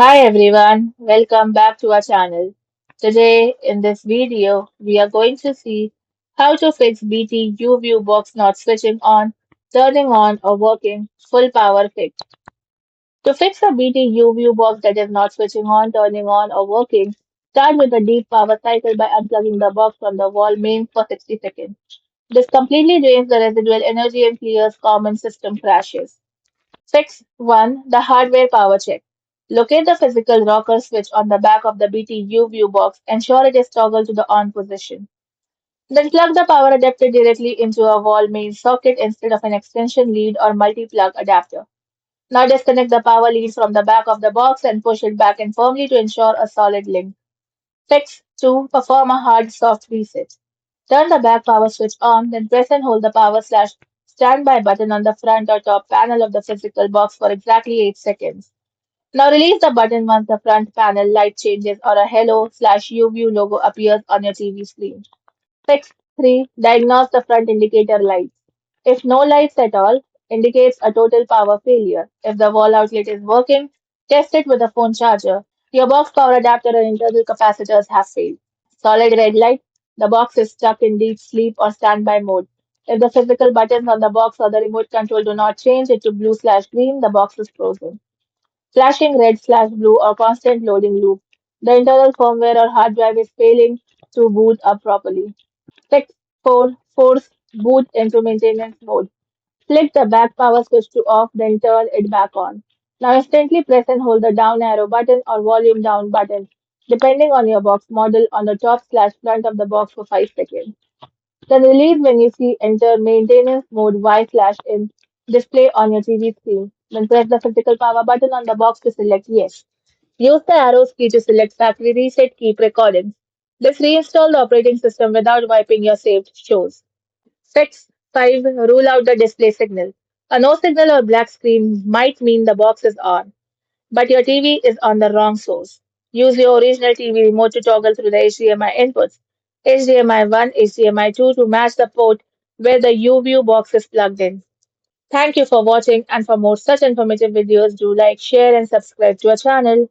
Hi everyone, welcome back to our channel. Today in this video, we are going to see how to fix BT YouView box not switching on, turning on or working full power fix. To fix a BT YouView box that is not switching on, turning on or working, start with a deep power cycle by unplugging the box from the wall main for 60 seconds. This completely drains the residual energy and clears common system crashes. Fix 1. The hardware power check. Locate the physical rocker switch on the back of the BTU view box. Ensure it is toggled to the on position. Then plug the power adapter directly into a wall main socket instead of an extension lead or multi-plug adapter. Now disconnect the power lead from the back of the box and push it back in firmly to ensure a solid link. Fix 2. Perform a hard soft reset. Turn the back power switch on, then press and hold the power slash standby button on the front or top panel of the physical box for exactly 8 seconds. Now release the button once the front panel light changes or a hello slash UView logo appears on your TV screen. Fix 3. Diagnose the front indicator lights. If no lights at all, indicates a total power failure. If the wall outlet is working, test it with a phone charger. Your box power adapter and internal capacitors have failed. Solid red light, the box is stuck in deep sleep or standby mode. If the physical buttons on the box or the remote control do not change it to blue slash green, the box is frozen. Flashing red slash blue or constant loading loop. The internal firmware or hard drive is failing to boot up properly. Fix 4. Force boot into maintenance mode. Flick the back power switch to off, then turn it back on. Now instantly press and hold the down arrow button or volume down button, depending on your box model, on the top slash front of the box for 5 seconds. Then release when you see enter maintenance mode Y slash in display on your TV screen. Then press the physical power button on the box to select yes. Use the arrows key to select factory reset, keep recordings. This reinstall the operating system without wiping your saved shows. Fix 5. Rule out the display signal. A no signal or black screen might mean the box is on, but your TV is on the wrong source. Use your original TV remote to toggle through the HDMI inputs. HDMI 1, HDMI 2 to match the port where the UView box is plugged in. Thank you for watching, and for more such informative videos, do like, share and subscribe to our channel.